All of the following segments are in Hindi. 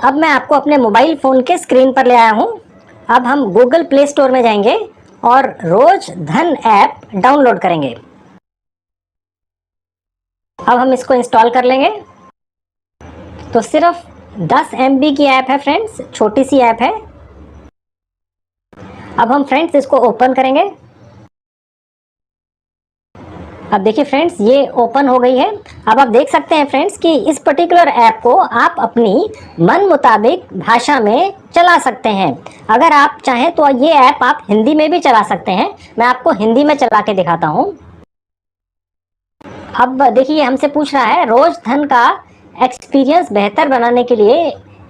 अब मैं आपको अपने मोबाइल फ़ोन के स्क्रीन पर ले आया हूँ। अब हम गूगल प्ले स्टोर में जाएंगे और रोज धन ऐप डाउनलोड करेंगे। अब हम इसको इंस्टॉल कर लेंगे। तो सिर्फ 10 MB की ऐप है फ्रेंड्स, छोटी सी ऐप है। अब हम फ्रेंड्स इसको ओपन करेंगे। अब देखिए फ्रेंड्स, ये ओपन हो गई है। अब आप देख सकते हैं फ्रेंड्स कि इस पर्टिकुलर ऐप को आप अपनी मन मुताबिक भाषा में चला सकते हैं। अगर आप चाहें तो ये ऐप आप हिंदी में भी चला सकते हैं। मैं आपको हिंदी में चला के दिखाता हूँ। अब देखिए हमसे पूछ रहा है रोज धन का एक्सपीरियंस बेहतर बनाने के लिए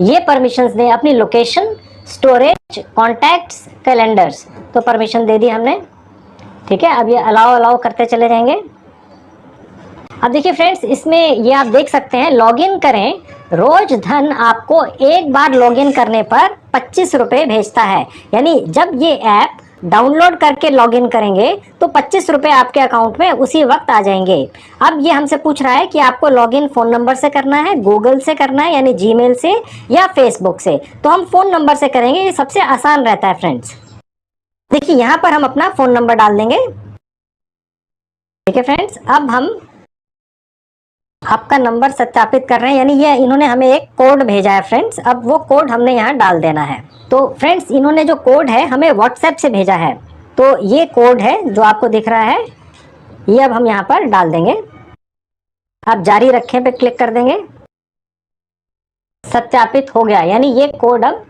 ये परमिशंस दें, अपनी लोकेशन, स्टोरेज, कॉन्टैक्ट्स, कैलेंडर्स। तो परमिशन दे दी हमने, ठीक है। अब ये अलाउ करते चले जाएंगे। अब देखिए फ्रेंड्स, इसमें ये आप देख सकते हैं लॉगिन करें। रोज धन आपको एक बार लॉगिन करने पर 25 रुपये भेजता है। यानी जब ये ऐप डाउनलोड करके लॉगिन करेंगे तो 25 रुपये आपके अकाउंट में उसी वक्त आ जाएंगे। अब ये हमसे पूछ रहा है कि आपको लॉगिन फ़ोन नंबर से करना है, गूगल से करना है यानी जीमेल से, या फेसबुक से। तो हम फ़ोन नंबर से करेंगे, ये सबसे आसान रहता है फ्रेंड्स। देखिए यहाँ पर हम अपना फ़ोन नंबर डाल देंगे, ठीक है फ्रेंड्स। अब हम आपका नंबर सत्यापित कर रहे हैं, यानी ये इन्होंने हमें एक कोड भेजा है फ्रेंड्स। अब वो कोड हमने यहाँ डाल देना है। तो फ्रेंड्स, इन्होंने जो कोड है हमें व्हाट्सएप से भेजा है। तो ये कोड है जो आपको दिख रहा है, ये अब हम यहाँ पर डाल देंगे। आप जारी रखें पे क्लिक कर देंगे। सत्यापित हो गया, यानी ये कोड अब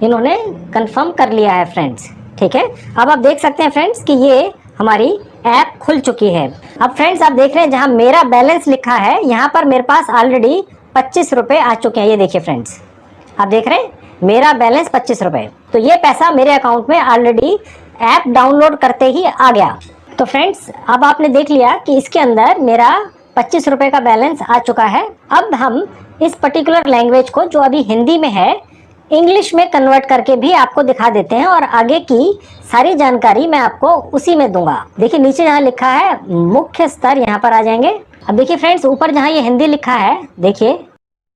इन्होंने कंफर्म कर लिया है फ्रेंड्स, ठीक है। अब आप देख सकते हैं फ्रेंड्स कि ये हमारी ऐप खुल चुकी है। अब फ्रेंड्स आप देख रहे हैं जहां मेरा बैलेंस लिखा है, यहाँ पर मेरे पास ऑलरेडी 25 रुपये आ चुके हैं। ये देखिए फ्रेंड्स, आप देख रहे हैं मेरा बैलेंस 25 रुपये। तो ये पैसा मेरे अकाउंट में ऑलरेडी ऐप डाउनलोड करते ही आ गया। तो फ्रेंड्स अब आपने देख लिया कि इसके अंदर मेरा 25 रुपये का बैलेंस आ चुका है। अब हम इस पर्टिकुलर लैंग्वेज को, जो अभी हिंदी में है, इंग्लिश में कन्वर्ट करके भी आपको दिखा देते हैं और आगे की सारी जानकारी मैं आपको उसी में दूंगा। देखिए नीचे जहाँ लिखा है मुख्य स्तर, यहाँ पर आ जाएंगे। अब देखिए फ्रेंड्स, ऊपर जहाँ ये हिंदी लिखा है, देखिए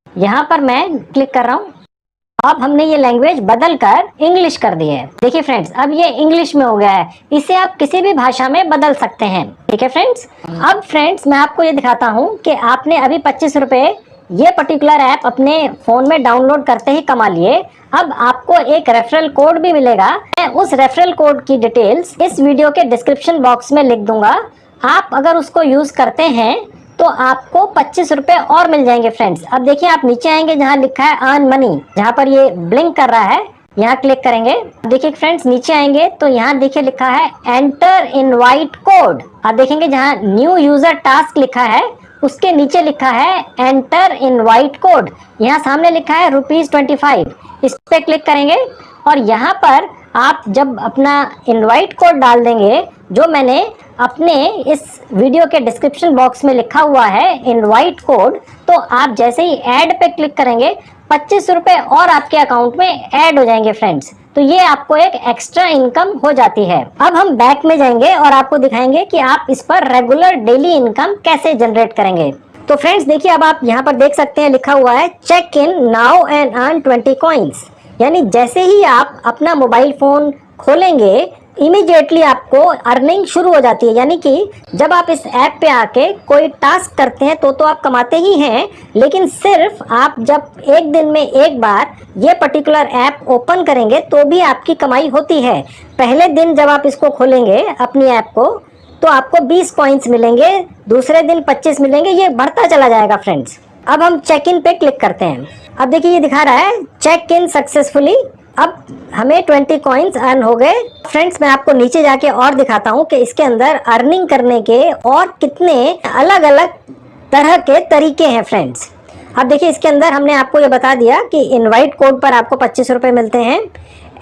यहाँ पर मैं क्लिक कर रहा हूँ। अब हमने ये लैंग्वेज बदल कर इंग्लिश कर दी है। देखिए फ्रेंड्स, अब ये इंग्लिश में हो गया है। इसे आप किसी भी भाषा में बदल सकते हैं, ठीक है फ्रेंड्स। अब फ्रेंड्स मैं आपको ये दिखाता हूँ कि आपने अभी 25 रुपये ये पर्टिकुलर ऐप अपने फ़ोन में डाउनलोड करते ही कमा लिए। अब आपको एक रेफरल कोड भी मिलेगा। मैं उस रेफरल कोड की डिटेल्स इस वीडियो के डिस्क्रिप्शन बॉक्स में लिख दूंगा। आप अगर उसको यूज़ करते हैं तो आपको 25 रुपये और मिल जाएंगे फ्रेंड्स। अब देखिए आप नीचे आएंगे जहाँ लिखा है अर्न मनी, जहाँ पर ये ब्लिंक कर रहा है, यहाँ क्लिक करेंगे। देखिए फ्रेंड्स नीचे आएंगे तो यहाँ देखिए लिखा है एंटर इनवाइट कोड। आप देखेंगे जहाँ न्यू यूजर टास्क लिखा है उसके नीचे लिखा है एंटर इनवाइट कोड। यहाँ सामने लिखा है ₹25। इस पे क्लिक करेंगे और यहाँ पर आप जब अपना इनवाइट कोड डाल देंगे, जो मैंने अपने इस वीडियो के डिस्क्रिप्शन बॉक्स में लिखा हुआ है इनवाइट कोड, तो आप जैसे ही ऐड पे क्लिक करेंगे 25 रुपये और आपके अकाउंट में ऐड हो जाएंगे फ्रेंड्स। तो ये आपको एक एक्स्ट्रा इनकम हो जाती है। अब हम बैक में जाएंगे और आपको दिखाएंगे कि आप इस पर रेगुलर डेली इनकम कैसे जनरेट करेंगे। तो फ्रेंड्स देखिए, अब आप यहाँ पर देख सकते हैं लिखा हुआ है check in now and earn 20 coins. यानी जैसे ही आप अपना मोबाइल फोन खोलेंगे इमीडिएटली आपको अर्निंग शुरू हो जाती है। यानी कि जब आप इस ऐप पे आके कोई टास्क करते हैं तो आप कमाते ही हैं, लेकिन सिर्फ आप जब एक दिन में एक बार ये पर्टिकुलर ऐप ओपन करेंगे तो भी आपकी कमाई होती है। पहले दिन जब आप इसको खोलेंगे अपनी ऐप को तो आपको 20 कॉइन्स मिलेंगे, दूसरे दिन 25 मिलेंगे, ये बढ़ता चला जाएगा फ्रेंड्स। अब हम चेक इन पे क्लिक करते हैं। अब देखिए ये दिखा रहा है चेक इन सक्सेसफुली। अब हमें 20 कॉइन्स अर्न हो गए। फ्रेंड्स मैं आपको नीचे जाके और दिखाता हूँ कि इसके अंदर अर्निंग करने के और कितने अलग अलग तरह के तरीके हैं फ्रेंड्स। अब देखिए इसके अंदर हमने आपको ये बता दिया कि इनवाइट कोड पर आपको 25 रुपये मिलते हैं।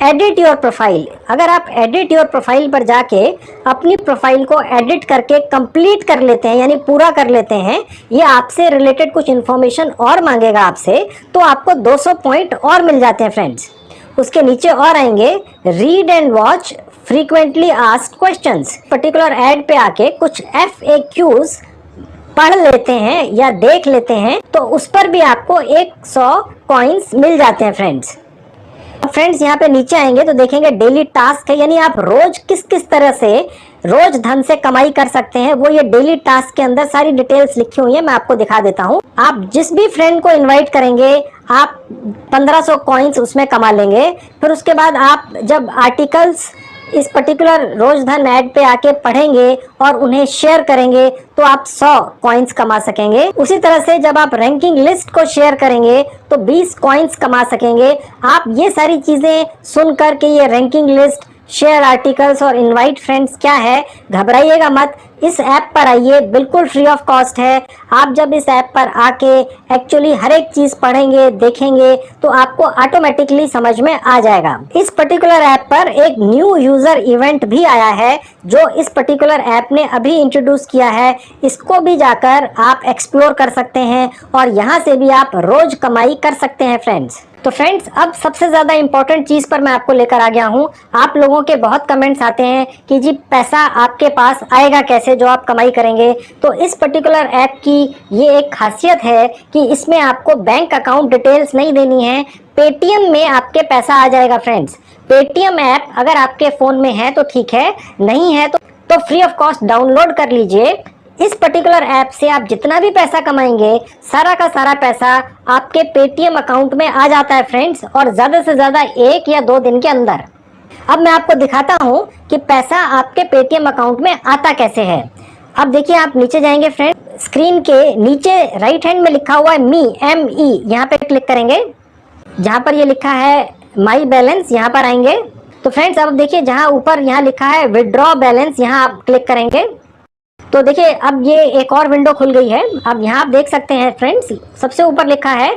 एडिट योर प्रोफाइल, अगर आप एडिट योर प्रोफाइल पर जाके अपनी प्रोफाइल को एडिट करके कंप्लीट कर लेते हैं, यानी पूरा कर लेते हैं, ये आपसे रिलेटेड कुछ इन्फॉर्मेशन और मांगेगा आपसे, तो आपको 200 पॉइंट और मिल जाते हैं फ्रेंड्स। उसके नीचे और आएंगे read and watch frequently asked questions. Particular add पे आके कुछ FAQs पढ़ लेते हैं या देख लेते हैं तो उस पर भी आपको 100 कॉइन्स मिल जाते हैं फ्रेंड्स। फ्रेंड्स यहाँ पे नीचे आएंगे तो देखेंगे डेली टास्क है, यानी आप रोज किस किस तरह से रोज धन से कमाई कर सकते हैं, वो ये डेली टास्क के अंदर सारी डिटेल्स लिखी हुई है। मैं आपको दिखा देता हूँ। आप जिस भी फ्रेंड को इनवाइट करेंगे आप 1500 कॉइन्स उसमें कमा लेंगे। फिर उसके बाद आप जब आर्टिकल्स इस पर्टिकुलर रोजधन ऐड पे आके पढ़ेंगे और उन्हें शेयर करेंगे तो आप 100 कॉइन्स कमा सकेंगे। उसी तरह से जब आप रैंकिंग लिस्ट को शेयर करेंगे तो 20 कॉइन्स कमा सकेंगे। आप ये सारी चीजें सुनकर के ये रैंकिंग लिस्ट, शेयर आर्टिकल्स और इनवाइट फ्रेंड्स क्या है, घबराइएगा मत। इस ऐप पर आइए, बिल्कुल फ्री ऑफ कॉस्ट है। आप जब इस ऐप पर आके एक्चुअली हर एक चीज पढ़ेंगे, देखेंगे तो आपको ऑटोमेटिकली समझ में आ जाएगा। इस पर्टिकुलर ऐप पर एक न्यू यूजर इवेंट भी आया है जो इस पर्टिकुलर ऐप ने अभी इंट्रोड्यूस किया है। इसको भी जाकर आप एक्सप्लोर कर सकते हैं और यहाँ से भी आप रोज कमाई कर सकते हैं फ्रेंड्स। तो फ्रेंड्स, अब सबसे ज्यादा इंपॉर्टेंट चीज पर मैं आपको लेकर आ गया हूँ। आप लोगों के बहुत कमेंट्स आते हैं कि जी पैसा आपके पास आएगा कैसे जो आप कमाई करेंगे। तो इस पर्टिकुलर ऐप की ये एक खासियत है कि इसमें आपको बैंक अकाउंट डिटेल्स नहीं देनी है, पेटीएम में आपके पैसा आ जाएगा फ्रेंड्स। पेटीएम ऐप अगर आपके फोन में है तो ठीक है, नहीं है तो फ्री ऑफ कॉस्ट डाउनलोड कर लीजिए। इस पर्टिकुलर ऐप से आप जितना भी पैसा कमाएंगे सारा का सारा पैसा आपके पेटीएम अकाउंट में आ जाता है फ्रेंड्स, और ज्यादा से ज्यादा 1 या 2 दिन के अंदर। अब मैं आपको दिखाता हूं कि पैसा आपके पेटीएम अकाउंट में आता कैसे है। अब देखिए, आप नीचे जाएंगे फ्रेंड, स्क्रीन के नीचे राइट हैंड में लिखा हुआ है ME, यहाँ पे क्लिक करेंगे। जहां पर ये लिखा है माई बैलेंस, यहाँ पर आएंगे तो फ्रेंड्स अब देखिए जहां ऊपर यहाँ लिखा है विड्रॉ बैलेंस, यहाँ आप क्लिक करेंगे तो देखिए अब ये एक और विंडो खुल गई है। अब यहाँ आप देख सकते हैं फ्रेंड्स, सबसे ऊपर लिखा है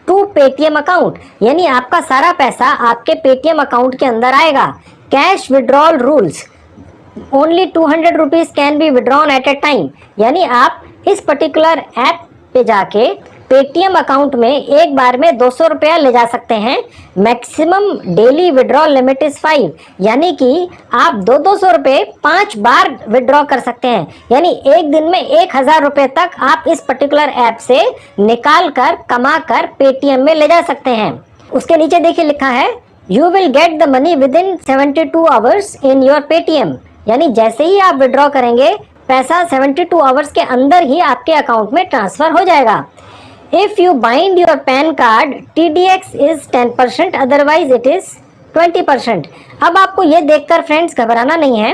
टू पेटीएम अकाउंट, यानी आपका सारा पैसा आपके पेटीएम अकाउंट के अंदर आएगा। Cash withdrawal rules, only 200 rupees can be withdrawn at a time, यानी आप इस पर्टिकुलर ऐप पे जाके पेटीएम अकाउंट में एक बार में 200 रुपया ले जा सकते हैं। Maximum daily withdraw limit is 5, यानी कि आप 200 रुपये 5 बार विड्रॉ कर सकते हैं, यानी एक दिन में 1000 रुपये तक आप इस पर्टिकुलर ऐप से निकाल कर कमा कर पेटीएम में ले जा सकते हैं। उसके नीचे देखिए लिखा है you will get the money with in 72 hours in your Paytm, यानी जैसे ही आप विड्रॉ करेंगे पैसा 72 आवर्स के अंदर ही आपके अकाउंट में ट्रांसफर हो जाएगा। If you bind your PAN card, TDX is 10%, otherwise it is 20%। अब आपको ये देखकर फ्रेंड्स घबराना नहीं है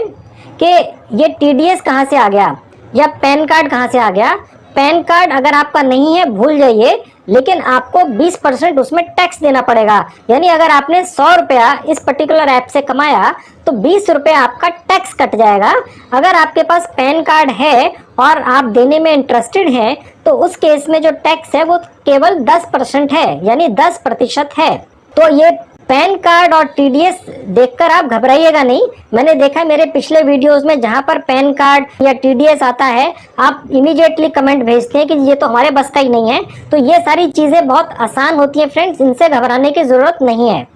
कि ये TDS कहाँ से आ गया या पैन कार्ड कहाँ से आ गया। पैन कार्ड अगर आपका नहीं है भूल जाइए, लेकिन आपको 20% उसमें टैक्स देना पड़ेगा, यानी अगर आपने 100 रुपया इस पर्टिकुलर ऐप से कमाया तो 20 रुपये आपका टैक्स कट जाएगा। अगर आपके पास पैन कार्ड है और आप देने में इंटरेस्टेड हैं तो उस केस में जो टैक्स है वो केवल 10% है, यानी 10% है। तो ये पैन कार्ड और टीडीएस देखकर आप घबराइएगा नहीं। मैंने देखा मेरे पिछले वीडियोस में जहां पर पैन कार्ड या टीडीएस आता है आप इमीडिएटली कमेंट भेजते हैं कि ये तो हमारे बस का ही नहीं है। तो ये सारी चीजें बहुत आसान होती है फ्रेंड्स, इनसे घबराने की जरूरत नहीं है।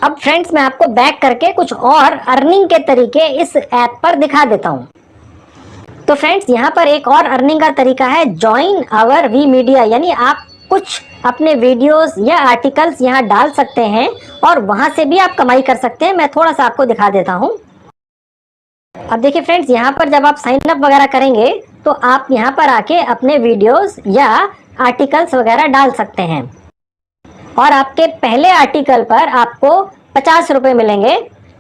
अब फ्रेंड्स मैं आपको बैक करके कुछ और अर्निंग के तरीके इस ऐप पर दिखा देता हूँ। तो फ्रेंड्स यहाँ पर एक और अर्निंग का तरीका है ज्वाइन आवर वी मीडिया, यानी आप कुछ अपने वीडियोस या आर्टिकल्स यहाँ डाल सकते हैं और वहां से भी आप कमाई कर सकते हैं। मैं थोड़ा सा आपको दिखा देता हूँ। अब देखिए फ्रेंड्स, यहाँ पर जब आप साइन अप वगैरह करेंगे तो आप यहाँ पर आके अपने वीडियोस या आर्टिकल्स वगैरह डाल सकते हैं और आपके पहले आर्टिकल पर आपको 50 रुपये मिलेंगे,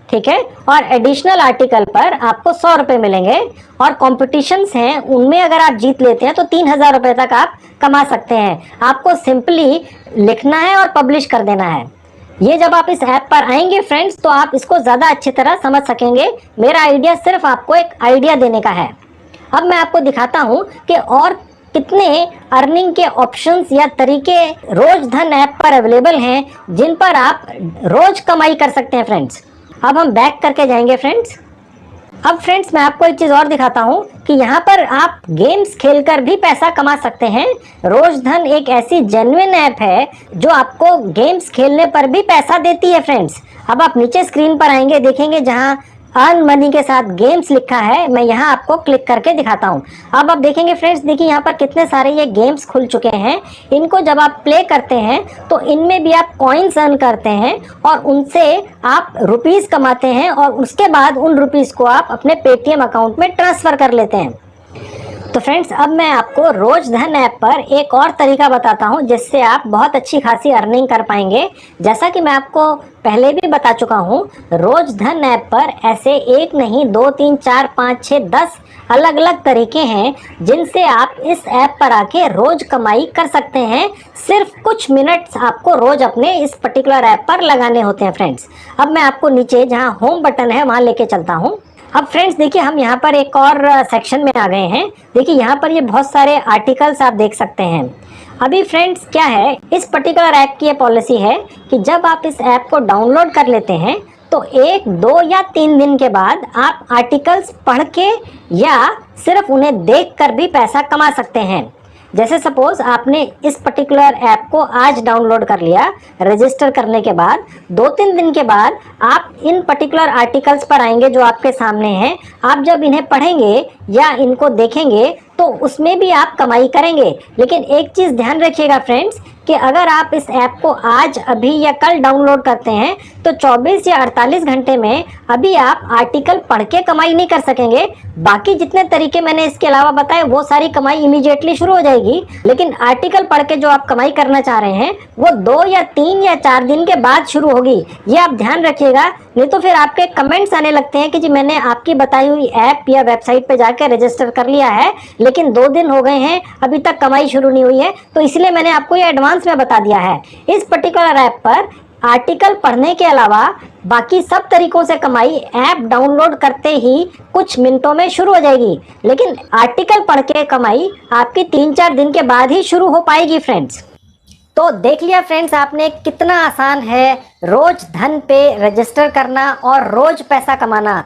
ठीक है, और एडिशनल आर्टिकल पर आपको 100 रुपये मिलेंगे। और कॉम्पिटिशन्स हैं उनमें अगर आप जीत लेते हैं तो 3000 रुपये तक आप कमा सकते हैं। आपको सिंपली लिखना है और पब्लिश कर देना है। ये जब आप इस ऐप पर आएंगे फ्रेंड्स तो आप इसको ज़्यादा अच्छी तरह समझ सकेंगे। मेरा आइडिया सिर्फ आपको एक आइडिया देने का है। अब मैं आपको दिखाता हूँ कि और कितने अर्निंग के ऑप्शंस या तरीके रोज धन ऐप पर अवेलेबल हैं जिन पर आप रोज कमाई कर सकते हैं फ्रेंड्स। अब हम बैक करके जाएंगे फ्रेंड्स। अब फ्रेंड्स मैं आपको एक चीज और दिखाता हूँ कि यहाँ पर आप गेम्स खेलकर भी पैसा कमा सकते हैं। रोज धन एक ऐसी जेन्युइन ऐप है जो आपको गेम्स खेलने पर भी पैसा देती है फ्रेंड्स। अब आप नीचे स्क्रीन पर आएंगे, देखेंगे जहाँ अर्न मनी के साथ गेम्स लिखा है, मैं यहाँ आपको क्लिक करके दिखाता हूँ। अब आप देखेंगे फ्रेंड्स, देखिए यहाँ पर कितने सारे ये गेम्स खुल चुके हैं। इनको जब आप प्ले करते हैं तो इनमें भी आप कॉइन्स अर्न करते हैं और उनसे आप रुपीस कमाते हैं और उसके बाद उन रुपीस को आप अपने पेटीएम अकाउंट में ट्रांसफर कर लेते हैं। तो फ्रेंड्स, अब मैं आपको रोज धन ऐप पर एक और तरीका बताता हूं जिससे आप बहुत अच्छी खासी अर्निंग कर पाएंगे। जैसा कि मैं आपको पहले भी बता चुका हूं, रोज धन ऐप पर ऐसे एक नहीं 2 3 4 5 6 10 अलग अलग तरीके हैं जिनसे आप इस ऐप पर आके रोज कमाई कर सकते हैं। सिर्फ कुछ मिनट्स आपको रोज अपने इस पर्टिकुलर ऐप पर लगाने होते हैं फ्रेंड्स। अब मैं आपको नीचे जहां होम बटन है वहां लेके चलता हूँ। अब फ्रेंड्स देखिए, हम यहाँ पर एक और सेक्शन में आ गए हैं। देखिए यहाँ पर ये बहुत सारे आर्टिकल्स आप देख सकते हैं। अभी फ्रेंड्स क्या है, इस पर्टिकुलर ऐप की ये पॉलिसी है कि जब आप इस ऐप को डाउनलोड कर लेते हैं तो 1 2 या 3 दिन के बाद आप आर्टिकल्स पढ़ के या सिर्फ उन्हें देख कर भी पैसा कमा सकते हैं। जैसे सपोज आपने इस पर्टिकुलर ऐप को आज डाउनलोड कर लिया, रजिस्टर करने के बाद 2-3 दिन के बाद आप इन पर्टिकुलर आर्टिकल्स पर आएंगे जो आपके सामने हैं। आप जब इन्हें पढ़ेंगे या इनको देखेंगे तो उसमें भी आप कमाई करेंगे। लेकिन एक चीज़ ध्यान रखिएगा फ्रेंड्स कि अगर आप इस ऐप को आज अभी या कल डाउनलोड करते हैं तो 24 या 48 घंटे में अभी आप आर्टिकल पढ़ के कमाई नहीं कर सकेंगे। बाकी जितने तरीके मैंने इसके अलावा बताए वो सारी कमाई इमीडिएटली शुरू हो जाएगी, लेकिन आर्टिकल पढ़ के जो आप कमाई करना चाह रहे हैं वो 2 या 3 या 4 दिन के बाद शुरू होगी। ये आप ध्यान रखिएगा, नहीं तो फिर आपके कमेंट्स आने लगते हैं कि जी मैंने आपकी बताई हुई ऐप या वेबसाइट पे जाकर रजिस्टर कर लिया है लेकिन 2 दिन हो गए हैं अभी तक कमाई शुरू नहीं हुई है। तो इसलिए मैंने आपको ये एडवांस में बता दिया है। इस पर्टिकुलर ऐप पर आर्टिकल पढ़ने के अलावा बाकी सब तरीकों से कमाई ऐप डाउनलोड करते ही कुछ मिनटों में शुरू हो जाएगी, लेकिन आर्टिकल पढ़ के कमाई आपकी 3-4 दिन के बाद ही शुरू हो पाएगी फ्रेंड्स। तो देख लिया फ्रेंड्स आपने कितना आसान है रोज धन पे रजिस्टर करना और रोज पैसा कमाना।